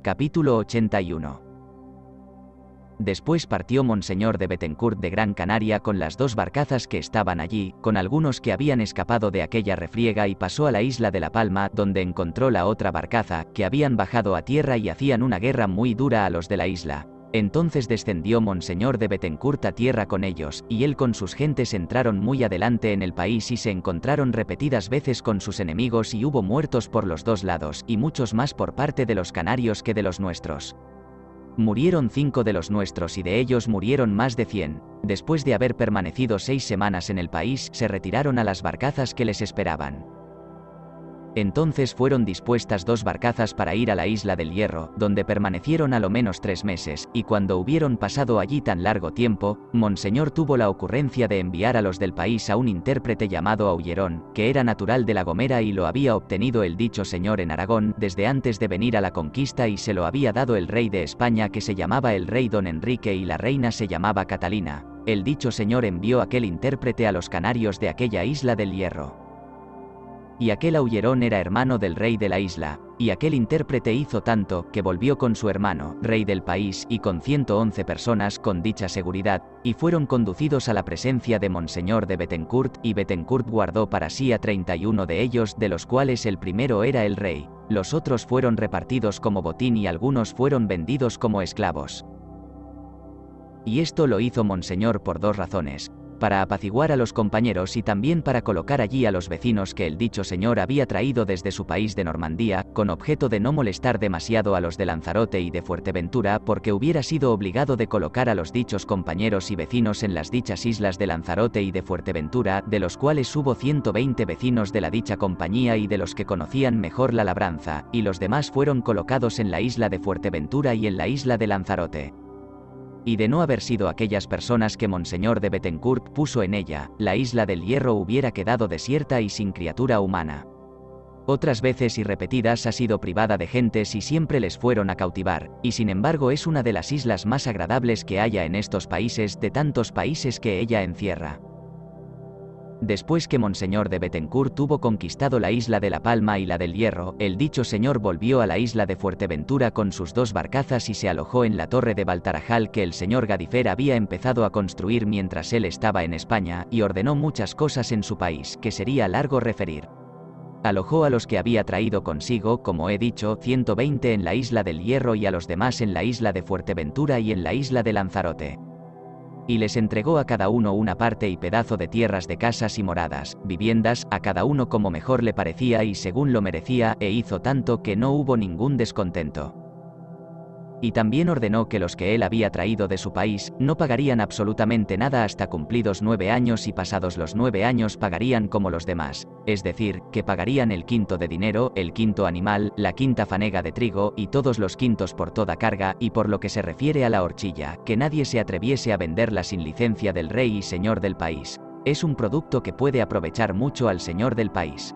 Capítulo 81. Después partió Monseñor de Bethencourt de Gran Canaria con las 2 barcazas que estaban allí, con algunos que habían escapado de aquella refriega, y pasó a la isla de La Palma, donde encontró la otra barcaza, que habían bajado a tierra y hacían una guerra muy dura a los de la isla. Entonces descendió Monseñor de Bethencourt a tierra con ellos, y él con sus gentes entraron muy adelante en el país y se encontraron repetidas veces con sus enemigos, y hubo muertos por los 2 lados, y muchos más por parte de los canarios que de los nuestros. Murieron 5 de los nuestros y de ellos murieron más de 100. Después de haber permanecido 6 semanas en el país, se retiraron a las barcazas que les esperaban. Entonces fueron dispuestas 2 barcazas para ir a la isla del Hierro, donde permanecieron a lo menos 3 meses, y cuando hubieron pasado allí tan largo tiempo, Monseñor tuvo la ocurrencia de enviar a los del país a un intérprete llamado Aullerón, que era natural de La Gomera y lo había obtenido el dicho señor en Aragón desde antes de venir a la conquista, y se lo había dado el rey de España, que se llamaba el rey don Enrique y la reina se llamaba Catalina. El dicho señor envió aquel intérprete a los canarios de aquella isla del Hierro. Y aquel Aullerón era hermano del rey de la isla, y aquel intérprete hizo tanto, que volvió con su hermano, rey del país, y con 111 personas con dicha seguridad, y fueron conducidos a la presencia de Monseñor de Bethencourt, y Bethencourt guardó para sí a 31 de ellos, de los cuales el primero era el rey, los otros fueron repartidos como botín y algunos fueron vendidos como esclavos. Y esto lo hizo Monseñor por 2 razones. Para apaciguar a los compañeros y también para colocar allí a los vecinos que el dicho señor había traído desde su país de Normandía, con objeto de no molestar demasiado a los de Lanzarote y de Fuerteventura, porque hubiera sido obligado de colocar a los dichos compañeros y vecinos en las dichas islas de Lanzarote y de Fuerteventura, de los cuales hubo 120 vecinos de la dicha compañía y de los que conocían mejor la labranza, y los demás fueron colocados en la isla de Fuerteventura y en la isla de Lanzarote. Y de no haber sido aquellas personas que Monseñor de Bethencourt puso en ella, la isla del Hierro hubiera quedado desierta y sin criatura humana. Otras veces y repetidas ha sido privada de gentes y siempre les fueron a cautivar, y sin embargo es una de las islas más agradables que haya en estos países, de tantos países que ella encierra. Después que Monseñor de Bethencourt tuvo conquistado la isla de La Palma y la del Hierro, el dicho señor volvió a la isla de Fuerteventura con sus 2 barcazas y se alojó en la torre de Baltarajal que el señor Gadifer había empezado a construir mientras él estaba en España, y ordenó muchas cosas en su país, que sería largo referir. Alojó a los que había traído consigo, como he dicho, 120 en la isla del Hierro y a los demás en la isla de Fuerteventura y en la isla de Lanzarote. Y les entregó a cada uno una parte y pedazo de tierras de casas y moradas, viviendas, a cada uno como mejor le parecía y según lo merecía, e hizo tanto que no hubo ningún descontento. Y también ordenó que los que él había traído de su país, no pagarían absolutamente nada hasta cumplidos 9 años y pasados los 9 años pagarían como los demás, es decir, que pagarían el quinto de dinero, el quinto animal, la quinta fanega de trigo y todos los quintos por toda carga, y por lo que se refiere a la horchilla, que nadie se atreviese a venderla sin licencia del rey y señor del país. Es un producto que puede aprovechar mucho al señor del país.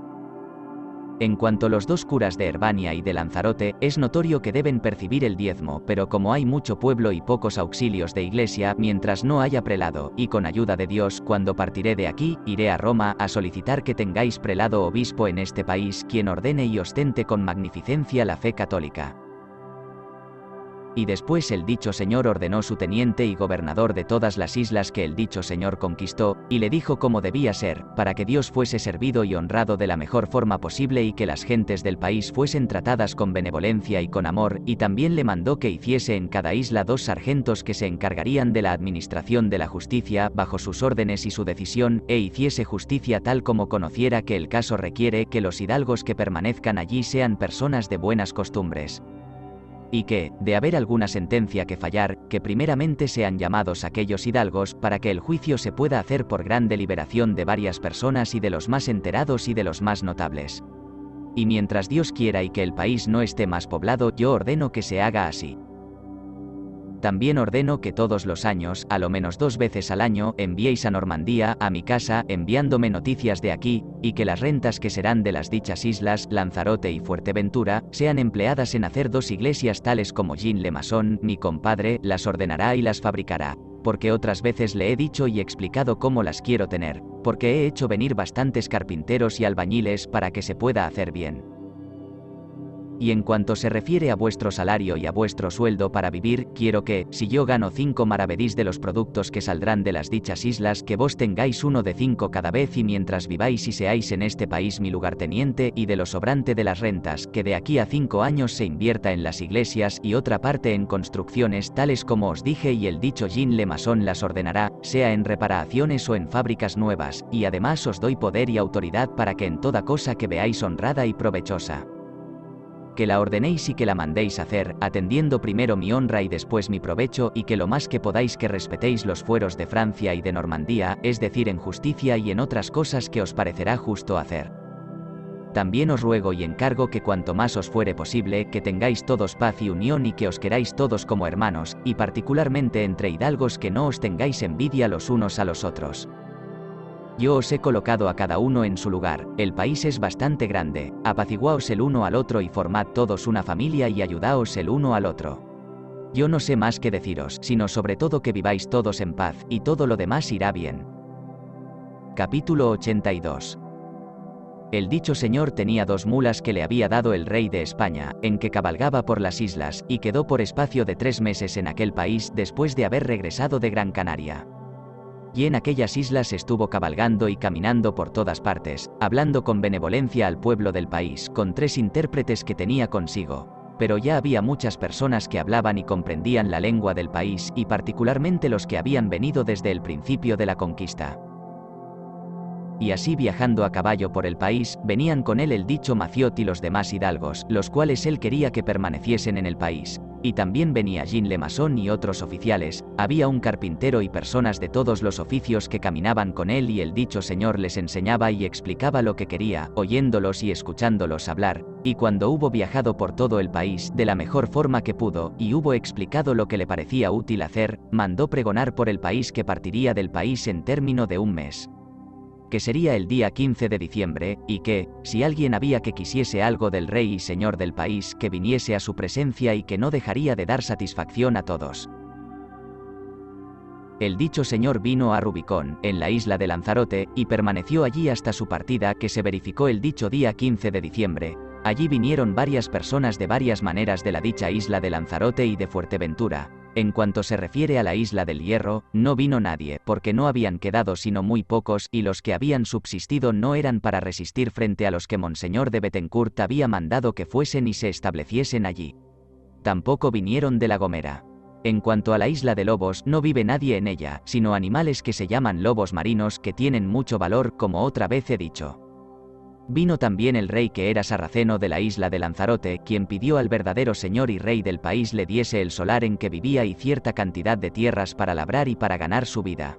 En cuanto a los 2 curas de Herbania y de Lanzarote, es notorio que deben percibir el diezmo, pero como hay mucho pueblo y pocos auxilios de iglesia, mientras no haya prelado, y con ayuda de Dios, cuando partiré de aquí, iré a Roma, a solicitar que tengáis prelado obispo en este país, quien ordene y ostente con magnificencia la fe católica. Y después el dicho señor ordenó su teniente y gobernador de todas las islas que el dicho señor conquistó, y le dijo cómo debía ser, para que Dios fuese servido y honrado de la mejor forma posible y que las gentes del país fuesen tratadas con benevolencia y con amor, y también le mandó que hiciese en cada isla 2 sargentos que se encargarían de la administración de la justicia, bajo sus órdenes y su decisión, e hiciese justicia tal como conociera que el caso requiere, que los hidalgos que permanezcan allí sean personas de buenas costumbres. Y que, de haber alguna sentencia que fallar, que primeramente sean llamados aquellos hidalgos, para que el juicio se pueda hacer por gran deliberación de varias personas y de los más enterados y de los más notables. Y mientras Dios quiera y que el país no esté más poblado, yo ordeno que se haga así. También ordeno que todos los años, a lo menos 2 veces al año, enviéis a Normandía, a mi casa, enviándome noticias de aquí, y que las rentas que serán de las dichas islas, Lanzarote y Fuerteventura, sean empleadas en hacer 2 iglesias tales como Jean Le Maçon, mi compadre, las ordenará y las fabricará. Porque otras veces le he dicho y explicado cómo las quiero tener, porque he hecho venir bastantes carpinteros y albañiles para que se pueda hacer bien. Y en cuanto se refiere a vuestro salario y a vuestro sueldo para vivir, quiero que, si yo gano 5 maravedís de los productos que saldrán de las dichas islas, que vos tengáis uno de 5 cada vez y mientras viváis y seáis en este país mi lugarteniente, y de lo sobrante de las rentas, que de aquí a 5 años se invierta en las iglesias y otra parte en construcciones tales como os dije y el dicho Jean Le Maçon las ordenará, sea en reparaciones o en fábricas nuevas, y además os doy poder y autoridad para que en toda cosa que veáis honrada y provechosa, que la ordenéis y que la mandéis hacer, atendiendo primero mi honra y después mi provecho, y que lo más que podáis que respetéis los fueros de Francia y de Normandía, es decir, en justicia y en otras cosas que os parecerá justo hacer. También os ruego y encargo que cuanto más os fuere posible, que tengáis todos paz y unión y que os queráis todos como hermanos, y particularmente entre hidalgos que no os tengáis envidia los unos a los otros. Yo os he colocado a cada uno en su lugar, el país es bastante grande, apaciguaos el uno al otro y formad todos una familia y ayudaos el uno al otro. Yo no sé más que deciros, sino sobre todo que viváis todos en paz, y todo lo demás irá bien. Capítulo 82. El dicho señor tenía 2 mulas que le había dado el rey de España, en que cabalgaba por las islas, y quedó por espacio de 3 meses en aquel país después de haber regresado de Gran Canaria. Y en aquellas islas estuvo cabalgando y caminando por todas partes, hablando con benevolencia al pueblo del país, con 3 intérpretes que tenía consigo. Pero ya había muchas personas que hablaban y comprendían la lengua del país, y particularmente los que habían venido desde el principio de la conquista. Y así viajando a caballo por el país, venían con él el dicho Maciot y los demás hidalgos, los cuales él quería que permaneciesen en el país. Y también venía Jean Le Maçon y otros oficiales, había un carpintero y personas de todos los oficios que caminaban con él y el dicho señor les enseñaba y explicaba lo que quería, oyéndolos y escuchándolos hablar, y cuando hubo viajado por todo el país de la mejor forma que pudo, y hubo explicado lo que le parecía útil hacer, mandó pregonar por el país que partiría del país en término de 1 mes. Que sería el día 15 de diciembre, y que, si alguien había que quisiese algo del rey y señor del país, que viniese a su presencia y que no dejaría de dar satisfacción a todos. El dicho señor vino a Rubicón, en la isla de Lanzarote, y permaneció allí hasta su partida, que se verificó el dicho día 15 de diciembre. Allí vinieron varias personas de varias maneras de la dicha isla de Lanzarote y de Fuerteventura. En cuanto se refiere a la isla del Hierro, no vino nadie, porque no habían quedado sino muy pocos, y los que habían subsistido no eran para resistir frente a los que Monseñor de Bethencourt había mandado que fuesen y se estableciesen allí. Tampoco vinieron de La Gomera. En cuanto a la isla de Lobos, no vive nadie en ella, sino animales que se llaman lobos marinos que tienen mucho valor, como otra vez he dicho. Vino también el rey que era sarraceno de la isla de Lanzarote, quien pidió al verdadero señor y rey del país le diese el solar en que vivía y cierta cantidad de tierras para labrar y para ganar su vida.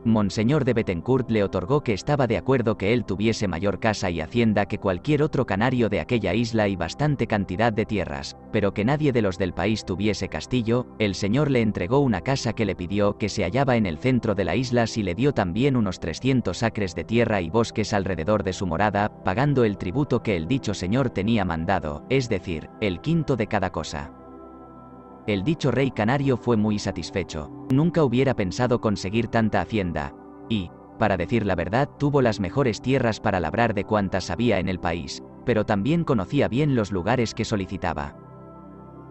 Monseñor de Bethencourt le otorgó que estaba de acuerdo que él tuviese mayor casa y hacienda que cualquier otro canario de aquella isla y bastante cantidad de tierras, pero que nadie de los del país tuviese castillo. El señor le entregó una casa que le pidió, que se hallaba en el centro de la isla, y le dio también unos 300 acres de tierra y bosques alrededor de su morada, pagando el tributo que el dicho señor tenía mandado, es decir, el quinto de cada cosa. El dicho rey canario fue muy satisfecho, nunca hubiera pensado conseguir tanta hacienda, y, para decir la verdad, tuvo las mejores tierras para labrar de cuantas había en el país, pero también conocía bien los lugares que solicitaba.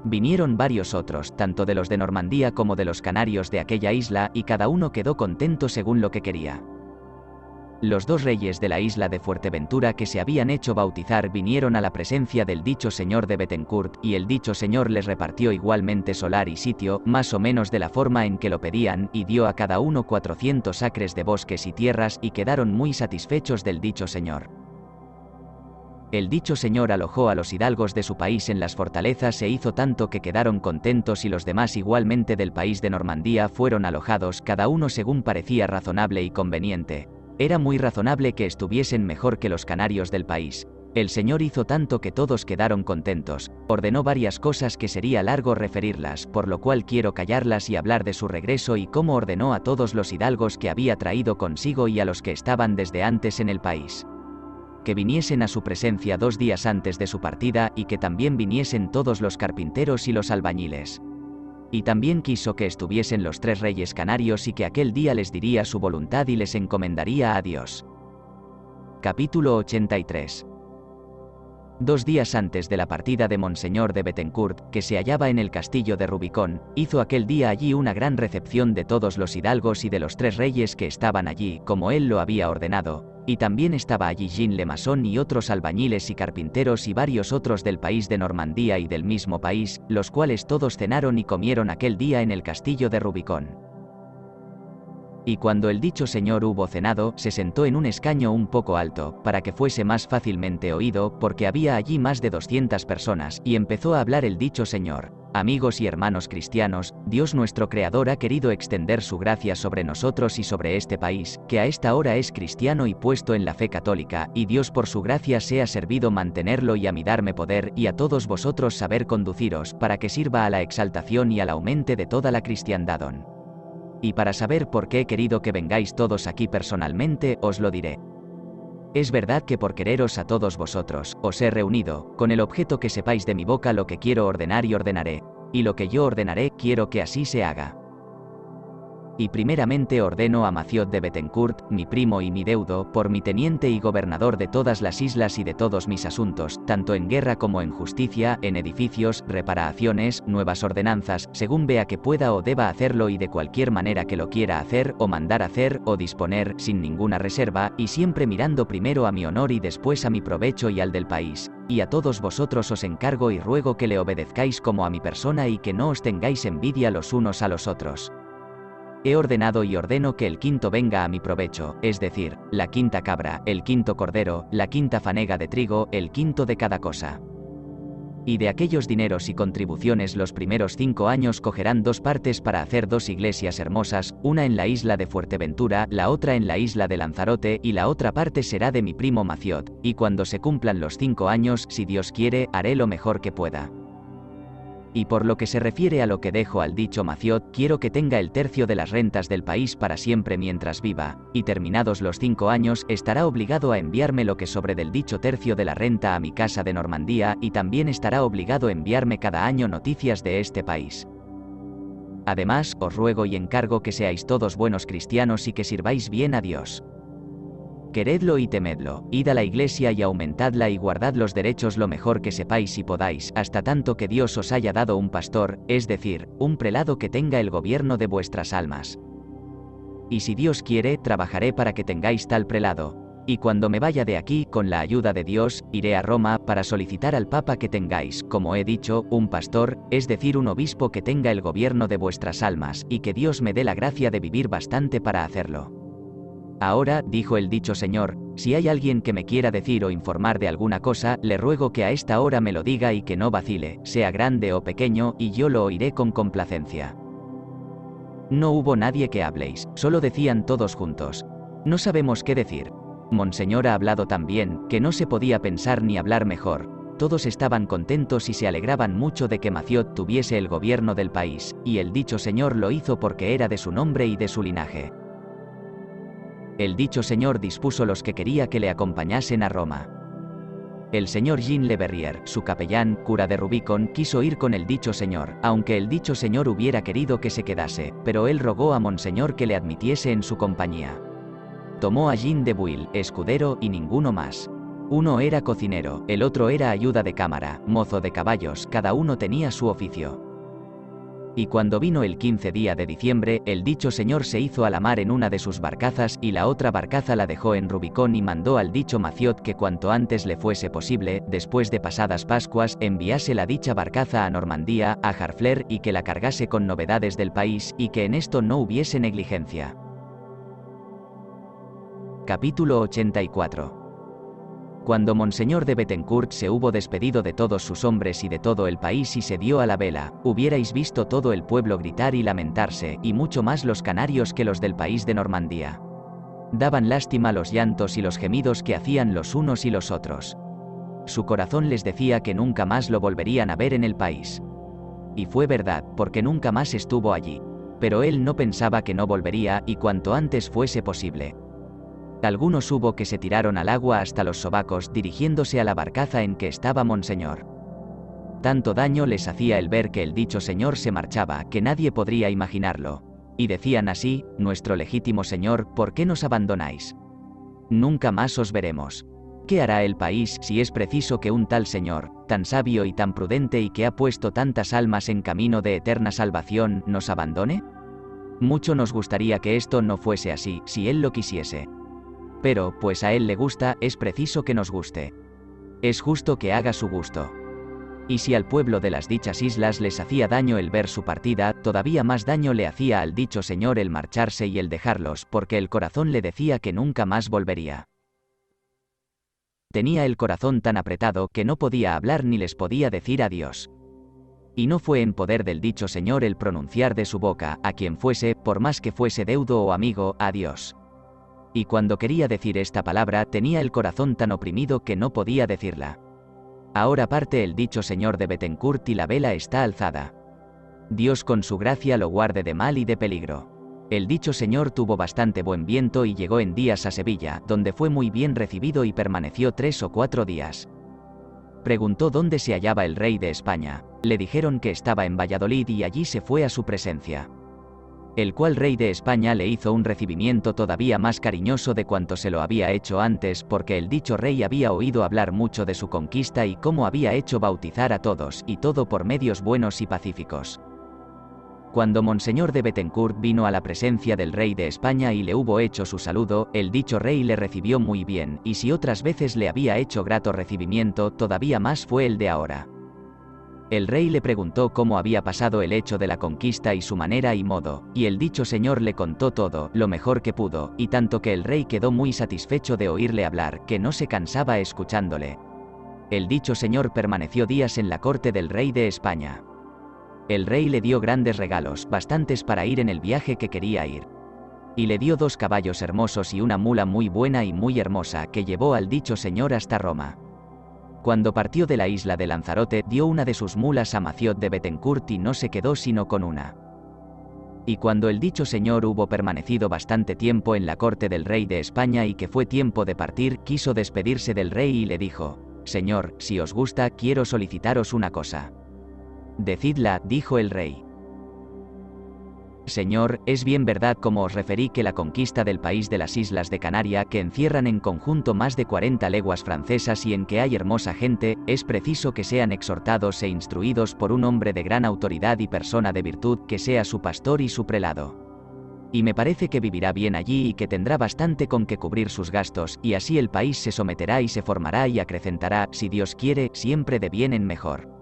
Vinieron varios otros, tanto de los de Normandía como de los canarios de aquella isla, y cada uno quedó contento según lo que quería. Los 2 reyes de la isla de Fuerteventura que se habían hecho bautizar vinieron a la presencia del dicho señor de Bethencourt, y el dicho señor les repartió igualmente solar y sitio, más o menos de la forma en que lo pedían, y dio a cada uno 400 acres de bosques y tierras, y quedaron muy satisfechos del dicho señor. El dicho señor alojó a los hidalgos de su país en las fortalezas e hizo tanto que quedaron contentos, y los demás igualmente del país de Normandía fueron alojados, cada uno según parecía razonable y conveniente. Era muy razonable que estuviesen mejor que los canarios del país. El señor hizo tanto que todos quedaron contentos, ordenó varias cosas que sería largo referirlas, por lo cual quiero callarlas y hablar de su regreso y cómo ordenó a todos los hidalgos que había traído consigo y a los que estaban desde antes en el país, que viniesen a su presencia 2 días antes de su partida, y que también viniesen todos los carpinteros y los albañiles. Y también quiso que estuviesen los 3 reyes canarios y que aquel día les diría su voluntad y les encomendaría a Dios. Capítulo 83. 2 días antes de la partida de Monseñor de Bettencourt, que se hallaba en el castillo de Rubicón, hizo aquel día allí una gran recepción de todos los hidalgos y de los 3 reyes que estaban allí, como él lo había ordenado, y también estaba allí Jean Le Masson y otros albañiles y carpinteros y varios otros del país de Normandía y del mismo país, los cuales todos cenaron y comieron aquel día en el castillo de Rubicón. Y cuando el dicho señor hubo cenado, se sentó en un escaño un poco alto, para que fuese más fácilmente oído, porque había allí más de 200 personas, y empezó a hablar el dicho señor: amigos y hermanos cristianos, Dios nuestro Creador ha querido extender su gracia sobre nosotros y sobre este país, que a esta hora es cristiano y puesto en la fe católica, y Dios por su gracia sea servido mantenerlo y a mí darme poder, y a todos vosotros saber conduciros, para que sirva a la exaltación y al aumente de toda la cristiandad. Y para saber por qué he querido que vengáis todos aquí personalmente, os lo diré. Es verdad que por quereros a todos vosotros, os he reunido, con el objeto que sepáis de mi boca lo que quiero ordenar y ordenaré, y lo que yo ordenaré quiero que así se haga. Y primeramente ordeno a Maciot de Bettencourt, mi primo y mi deudo, por mi teniente y gobernador de todas las islas y de todos mis asuntos, tanto en guerra como en justicia, en edificios, reparaciones, nuevas ordenanzas, según vea que pueda o deba hacerlo y de cualquier manera que lo quiera hacer, o mandar hacer, o disponer, sin ninguna reserva, y siempre mirando primero a mi honor y después a mi provecho y al del país. Y a todos vosotros os encargo y ruego que le obedezcáis como a mi persona y que no os tengáis envidia los unos a los otros. He ordenado y ordeno que el quinto venga a mi provecho, es decir, la quinta cabra, el quinto cordero, la quinta fanega de trigo, el quinto de cada cosa. Y de aquellos dineros y contribuciones los primeros 5 años cogerán 2 partes para hacer 2 iglesias hermosas, una en la isla de Fuerteventura, la otra en la isla de Lanzarote, y la otra parte será de mi primo Maciot, y cuando se cumplan los 5 años, si Dios quiere, haré lo mejor que pueda. Y por lo que se refiere a lo que dejo al dicho Maciot, quiero que tenga el tercio de las rentas del país para siempre mientras viva, y terminados los 5 años, estará obligado a enviarme lo que sobre del dicho tercio de la renta a mi casa de Normandía, y también estará obligado a enviarme cada año noticias de este país. Además, os ruego y encargo que seáis todos buenos cristianos y que sirváis bien a Dios. Queredlo y temedlo, id a la iglesia y aumentadla y guardad los derechos lo mejor que sepáis y podáis, hasta tanto que Dios os haya dado un pastor, es decir, un prelado que tenga el gobierno de vuestras almas. Y si Dios quiere, trabajaré para que tengáis tal prelado. Y cuando me vaya de aquí, con la ayuda de Dios, iré a Roma, para solicitar al Papa que tengáis, como he dicho, un pastor, es decir, un obispo que tenga el gobierno de vuestras almas, y que Dios me dé la gracia de vivir bastante para hacerlo. Ahora, dijo el dicho señor, si hay alguien que me quiera decir o informar de alguna cosa, le ruego que a esta hora me lo diga y que no vacile, sea grande o pequeño, y yo lo oiré con complacencia. No hubo nadie que habléis, solo decían todos juntos: no sabemos qué decir. Monseñor ha hablado tan bien, que no se podía pensar ni hablar mejor. Todos estaban contentos y se alegraban mucho de que Maciot tuviese el gobierno del país, y el dicho señor lo hizo porque era de su nombre y de su linaje. El dicho señor dispuso los que quería que le acompañasen a Roma. El señor Jean Le Verrier, su capellán, cura de Rubicón, quiso ir con el dicho señor, aunque el dicho señor hubiera querido que se quedase, pero él rogó a Monseñor que le admitiese en su compañía. Tomó a Jean de Bouille, escudero, y ninguno más. Uno era cocinero, el otro era ayuda de cámara, mozo de caballos, cada uno tenía su oficio. Y cuando vino el 15 día de diciembre, el dicho señor se hizo a la mar en una de sus barcazas, y la otra barcaza la dejó en Rubicón y mandó al dicho Maciot que cuanto antes le fuese posible, después de pasadas Pascuas, enviase la dicha barcaza a Normandía, a Harfleur, y que la cargase con novedades del país, y que en esto no hubiese negligencia. Capítulo 84. Cuando Monseñor de Bettencourt se hubo despedido de todos sus hombres y de todo el país y se dio a la vela, hubierais visto todo el pueblo gritar y lamentarse, y mucho más los canarios que los del país de Normandía. Daban lástima los llantos y los gemidos que hacían los unos y los otros. Su corazón les decía que nunca más lo volverían a ver en el país. Y fue verdad, porque nunca más estuvo allí. Pero él no pensaba que no volvería, y cuanto antes fuese posible. Algunos hubo que se tiraron al agua hasta los sobacos dirigiéndose a la barcaza en que estaba Monseñor. Tanto daño les hacía el ver que el dicho señor se marchaba, que nadie podría imaginarlo. Y decían así: nuestro legítimo señor, ¿por qué nos abandonáis? Nunca más os veremos. ¿Qué hará el país si es preciso que un tal señor, tan sabio y tan prudente y que ha puesto tantas almas en camino de eterna salvación, nos abandone? Mucho nos gustaría que esto no fuese así, si él lo quisiese. Pero, pues a él le gusta, es preciso que nos guste. Es justo que haga su gusto. Y si al pueblo de las dichas islas les hacía daño el ver su partida, todavía más daño le hacía al dicho señor el marcharse y el dejarlos, porque el corazón le decía que nunca más volvería. Tenía el corazón tan apretado que no podía hablar ni les podía decir adiós. Y no fue en poder del dicho señor el pronunciar de su boca, a quien fuese, por más que fuese deudo o amigo, adiós. Y cuando quería decir esta palabra tenía el corazón tan oprimido que no podía decirla. Ahora parte el dicho señor de Bethencourt y la vela está alzada. Dios con su gracia lo guarde de mal y de peligro. El dicho señor tuvo bastante buen viento y llegó en días a Sevilla, donde fue muy bien recibido y permaneció 3 o 4 días. Preguntó dónde se hallaba el rey de España. Le dijeron que estaba en Valladolid y allí se fue a su presencia. El cual rey de España le hizo un recibimiento todavía más cariñoso de cuanto se lo había hecho antes, porque el dicho rey había oído hablar mucho de su conquista y cómo había hecho bautizar a todos, y todo por medios buenos y pacíficos. Cuando Monseñor de Bethencourt vino a la presencia del rey de España y le hubo hecho su saludo, el dicho rey le recibió muy bien, y si otras veces le había hecho grato recibimiento, todavía más fue el de ahora. El rey le preguntó cómo había pasado el hecho de la conquista y su manera y modo, y el dicho señor le contó todo, lo mejor que pudo, y tanto que el rey quedó muy satisfecho de oírle hablar, que no se cansaba escuchándole. El dicho señor permaneció días en la corte del rey de España. El rey le dio grandes regalos, bastantes para ir en el viaje que quería ir. Y le dio 2 caballos hermosos y una mula muy buena y muy hermosa, que llevó al dicho señor hasta Roma. Cuando partió de la isla de Lanzarote, dio una de sus mulas a Maciot de Bethencourt y no se quedó sino con una. Y cuando el dicho señor hubo permanecido bastante tiempo en la corte del rey de España y que fue tiempo de partir, quiso despedirse del rey y le dijo: «Señor, si os gusta, quiero solicitaros una cosa». «Decidla», dijo el rey. «Señor, es bien verdad como os referí que la conquista del país de las islas de Canaria, que encierran en conjunto más de 40 leguas francesas y en que hay hermosa gente, es preciso que sean exhortados e instruidos por un hombre de gran autoridad y persona de virtud, que sea su pastor y su prelado. Y me parece que vivirá bien allí y que tendrá bastante con que cubrir sus gastos, y así el país se someterá y se formará y acrecentará, si Dios quiere, siempre de bien en mejor.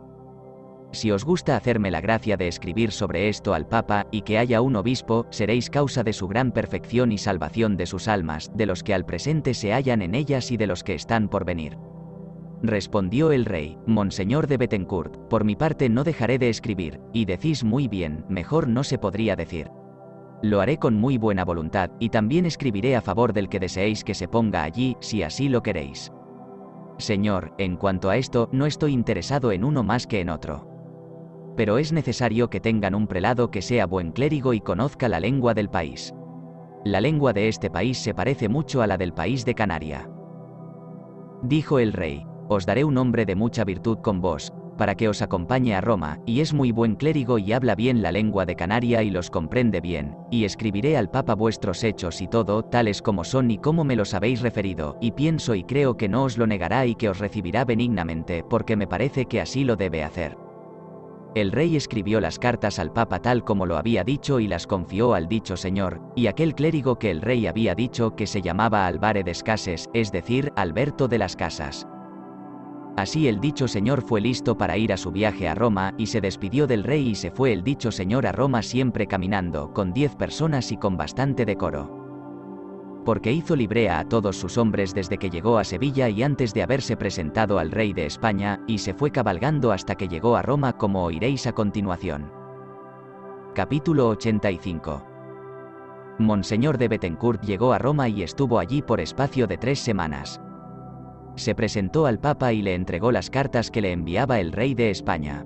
Si os gusta hacerme la gracia de escribir sobre esto al Papa, y que haya un obispo, seréis causa de su gran perfección y salvación de sus almas, de los que al presente se hallan en ellas y de los que están por venir». Respondió el rey: «Monseñor de Bethencourt, por mi parte no dejaré de escribir, y decís muy bien, mejor no se podría decir. Lo haré con muy buena voluntad, y también escribiré a favor del que deseéis que se ponga allí, si así lo queréis. Señor, en cuanto a esto, no estoy interesado en uno más que en otro. Pero es necesario que tengan un prelado que sea buen clérigo y conozca la lengua del país. La lengua de este país se parece mucho a la del país de Canaria». Dijo el rey: «Os daré un hombre de mucha virtud con vos, para que os acompañe a Roma, y es muy buen clérigo y habla bien la lengua de Canaria y los comprende bien, y escribiré al Papa vuestros hechos y todo, tales como son y como me los habéis referido, y pienso y creo que no os lo negará y que os recibirá benignamente, porque me parece que así lo debe hacer». El rey escribió las cartas al Papa tal como lo había dicho y las confió al dicho señor, y aquel clérigo que el rey había dicho que se llamaba Álvarez de Cases, es decir, Alberto de las Casas. Así el dicho señor fue listo para ir a su viaje a Roma, y se despidió del rey y se fue el dicho señor a Roma siempre caminando, con 10 personas y con bastante decoro. Porque hizo librea a todos sus hombres desde que llegó a Sevilla y antes de haberse presentado al rey de España, y se fue cabalgando hasta que llegó a Roma, como oiréis a continuación. Capítulo 85. Monseñor de Bethencourt llegó a Roma y estuvo allí por espacio de 3 semanas. Se presentó al Papa y le entregó las cartas que le enviaba el rey de España.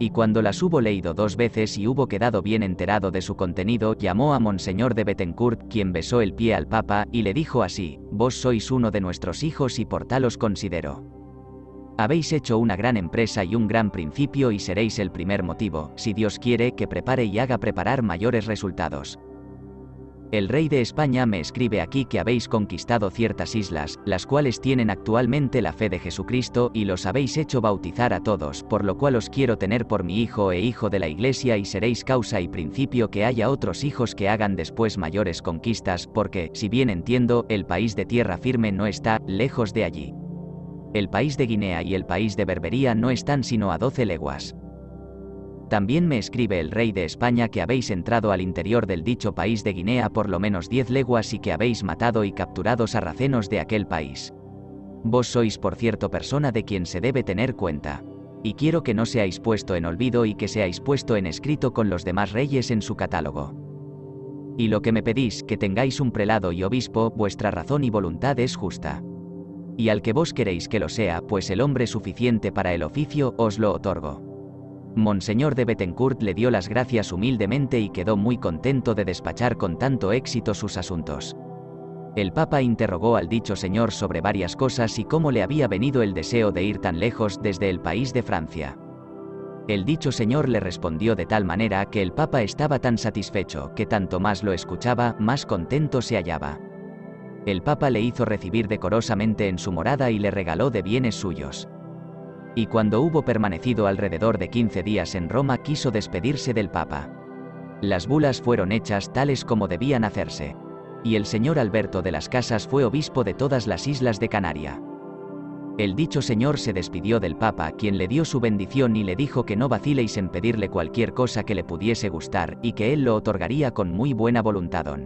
Y cuando las hubo leído 2 veces y hubo quedado bien enterado de su contenido, llamó a Monseñor de Bethencourt, quien besó el pie al Papa, y le dijo así: «Vos sois uno de nuestros hijos y por tal os considero. Habéis hecho una gran empresa y un gran principio y seréis el primer motivo, si Dios quiere, que prepare y haga preparar mayores resultados. El rey de España me escribe aquí que habéis conquistado ciertas islas, las cuales tienen actualmente la fe de Jesucristo, y los habéis hecho bautizar a todos, por lo cual os quiero tener por mi hijo e hijo de la Iglesia, y seréis causa y principio que haya otros hijos que hagan después mayores conquistas, porque, si bien entiendo, el país de tierra firme no está lejos de allí. El país de Guinea y el país de Berbería no están sino a 12 leguas. También me escribe el rey de España que habéis entrado al interior del dicho país de Guinea por lo menos 10 leguas y que habéis matado y capturado sarracenos de aquel país. Vos sois por cierto persona de quien se debe tener cuenta. Y quiero que no seáis puesto en olvido y que seáis puesto en escrito con los demás reyes en su catálogo. Y lo que me pedís, que tengáis un prelado y obispo, vuestra razón y voluntad es justa. Y al que vos queréis que lo sea, pues el hombre suficiente para el oficio, os lo otorgo. Monseñor de Bethencourt le dio las gracias humildemente y quedó muy contento de despachar con tanto éxito sus asuntos. El Papa interrogó al dicho señor sobre varias cosas y cómo le había venido el deseo de ir tan lejos desde el país de Francia. El dicho señor le respondió de tal manera que el Papa estaba tan satisfecho que tanto más lo escuchaba, más contento se hallaba. El Papa le hizo recibir decorosamente en su morada y le regaló de bienes suyos. Y cuando hubo permanecido alrededor de 15 días en Roma quiso despedirse del Papa. Las bulas fueron hechas tales como debían hacerse. Y el señor Alberto de las Casas fue obispo de todas las islas de Canaria. El dicho señor se despidió del Papa, quien le dio su bendición y le dijo que no vaciléis en pedirle cualquier cosa que le pudiese gustar, y que él lo otorgaría con muy buena voluntad.